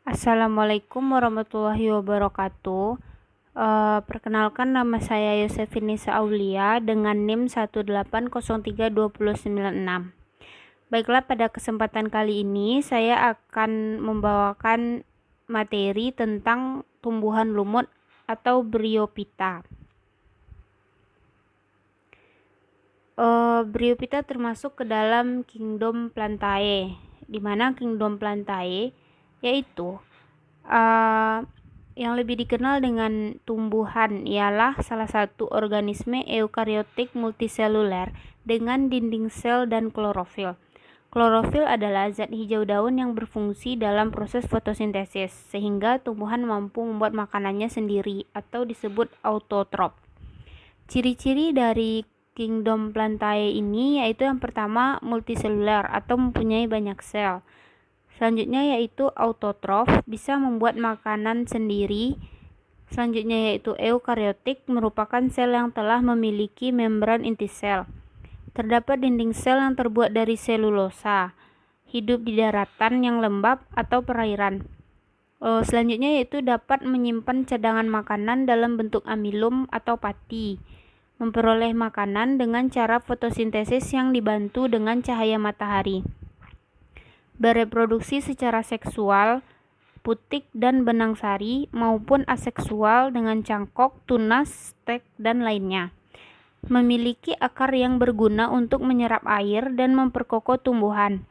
Assalamualaikum warahmatullahi wabarakatuh. Perkenalkan, nama saya Yosefinisa Aulia dengan NIM 1803296. Baiklah, pada kesempatan kali ini saya akan membawakan materi tentang tumbuhan lumut atau Bryophyta. Bryophyta termasuk ke dalam kingdom Plantae, di mana kingdom Plantae yaitu yang lebih dikenal dengan tumbuhan ialah salah satu organisme eukariotik multiseluler dengan dinding sel dan klorofil. Klorofil adalah zat hijau daun yang berfungsi dalam proses fotosintesis, sehingga tumbuhan mampu membuat makanannya sendiri atau disebut autotrof. Ciri-ciri dari kingdom Plantae ini yaitu yang pertama multiseluler atau mempunyai banyak sel. Selanjutnya yaitu autotrof, bisa membuat makanan sendiri. Selanjutnya yaitu eukariotik, merupakan sel yang telah memiliki membran inti sel. Terdapat dinding sel yang terbuat dari selulosa. Hidup di daratan yang lembab atau perairan. Selanjutnya yaitu dapat menyimpan cadangan makanan dalam bentuk amilum atau pati. Memperoleh makanan dengan cara fotosintesis yang dibantu dengan cahaya matahari. Bereproduksi secara seksual, putik dan benang sari, maupun aseksual dengan cangkok, tunas, stek, dan lainnya. Memiliki akar yang berguna untuk menyerap air dan memperkokoh tumbuhan.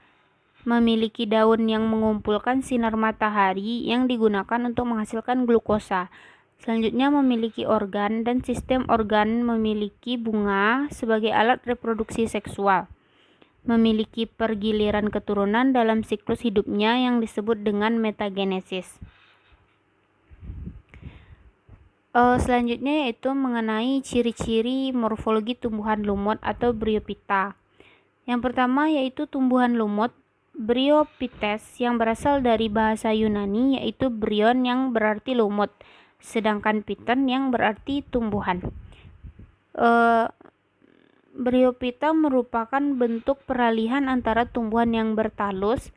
Memiliki daun yang mengumpulkan sinar matahari yang digunakan untuk menghasilkan glukosa. Selanjutnya memiliki organ dan sistem organ, memiliki bunga sebagai alat reproduksi seksual. Memiliki pergiliran keturunan dalam siklus hidupnya yang disebut dengan metagenesis. Selanjutnya yaitu mengenai ciri-ciri morfologi tumbuhan lumut atau Bryophyta. Yang pertama yaitu tumbuhan lumut Bryophytes yang berasal dari bahasa Yunani yaitu bryon yang berarti lumut, sedangkan phyton yang berarti tumbuhan. Bryophyta merupakan bentuk peralihan antara tumbuhan yang bertalus,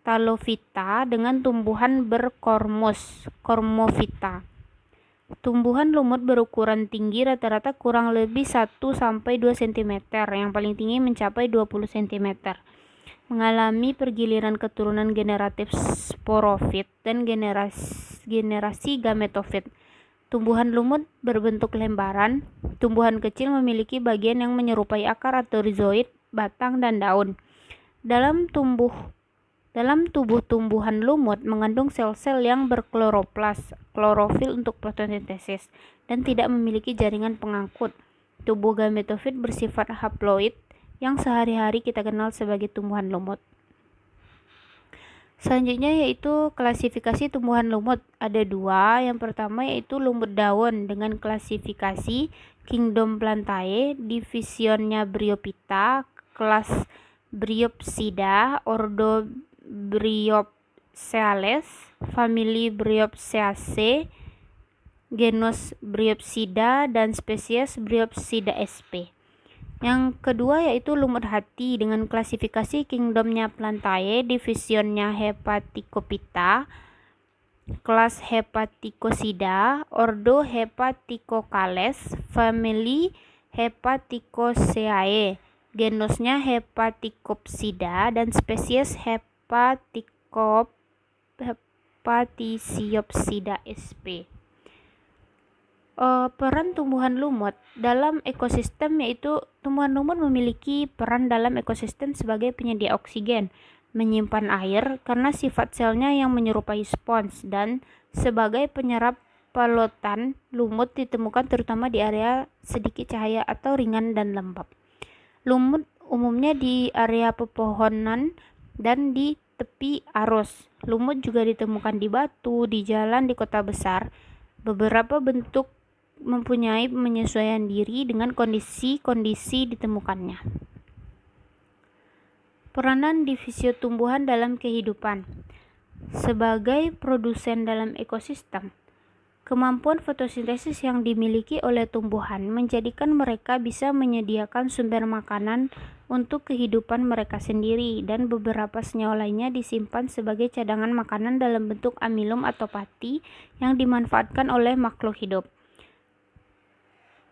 Talophyta, dengan tumbuhan berkormus, Cormophyta. Tumbuhan lumut berukuran tinggi rata-rata kurang lebih 1-2 cm, yang paling tinggi mencapai 20 cm. Mengalami pergiliran keturunan generatif sporofit dan generasi gametofit. Tumbuhan lumut berbentuk lembaran. Tumbuhan kecil memiliki bagian yang menyerupai akar atau rhizoid, batang, dan daun. Dalam tubuh tumbuhan lumut mengandung sel-sel yang berkloroplas, klorofil untuk fotosintesis, dan tidak memiliki jaringan pengangkut. Tubuh gametofit bersifat haploid yang sehari-hari kita kenal sebagai tumbuhan lumut. Selanjutnya yaitu klasifikasi tumbuhan lumut. Ada dua. Yang pertama yaitu lumut daun dengan klasifikasi kingdom Plantae, divisionnya Bryophyta, kelas Bryopsida, ordo Bryopseales, famili Bryopseaceae, genus Bryopsida, dan spesies Bryopsida sp. Yang kedua yaitu lumut hati dengan klasifikasi kingdomnya Plantae, divisionnya Hepaticophyta, kelas Hepaticosida, ordo Hepaticocales, famili Hepaticoseae, genusnya Hepaticopsida, dan spesies Hepaticiopsida sp. Peran tumbuhan lumut dalam ekosistem yaitu tumbuhan lumut memiliki peran dalam ekosistem sebagai penyedia oksigen, menyimpan air karena sifat selnya yang menyerupai spons, dan sebagai penyerap polutan. Lumut ditemukan terutama di area sedikit cahaya atau ringan dan lembab. Lumut umumnya di area pepohonan dan di tepi arus. Lumut juga ditemukan di batu, di jalan, di kota besar. Beberapa bentuk mempunyai penyesuaian diri dengan kondisi-kondisi ditemukannya. Peranan divisi tumbuhan dalam kehidupan. Sebagai produsen dalam ekosistem, kemampuan fotosintesis yang dimiliki oleh tumbuhan menjadikan mereka bisa menyediakan sumber makanan untuk kehidupan mereka sendiri, dan beberapa senyawa lainnya disimpan sebagai cadangan makanan dalam bentuk amilum atau pati yang dimanfaatkan oleh makhluk hidup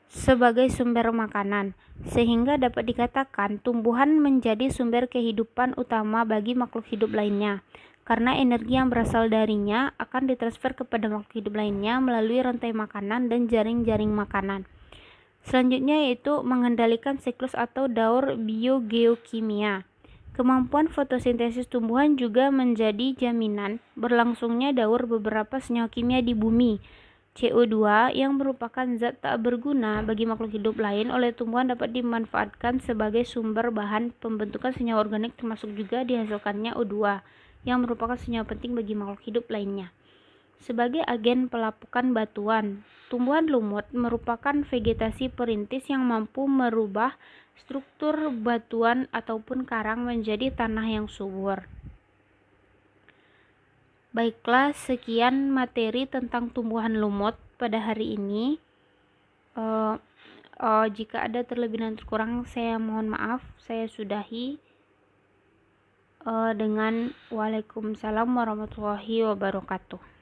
sebagai sumber makanan, sehingga dapat dikatakan tumbuhan menjadi sumber kehidupan utama bagi makhluk hidup lainnya, karena energi yang berasal darinya akan ditransfer kepada makhluk hidup lainnya melalui rantai makanan dan jaring-jaring makanan. Selanjutnya yaitu mengendalikan siklus atau daur biogeokimia. Kemampuan fotosintesis tumbuhan juga menjadi jaminan berlangsungnya daur beberapa senyawa kimia di bumi. CO2 yang merupakan zat tak berguna bagi makhluk hidup lain oleh tumbuhan dapat dimanfaatkan sebagai sumber bahan pembentukan senyawa organik, termasuk juga dihasilkannya O2 yang merupakan senyawa penting bagi makhluk hidup lainnya. Sebagai agen pelapukan batuan, tumbuhan lumut merupakan vegetasi perintis yang mampu merubah struktur batuan ataupun karang menjadi tanah yang subur. Baiklah, sekian materi tentang tumbuhan lumut pada hari ini. Jika ada terlebih dan terkurang, saya mohon maaf. Saya sudahi dengan Waalaikumsalam warahmatullahi wabarakatuh.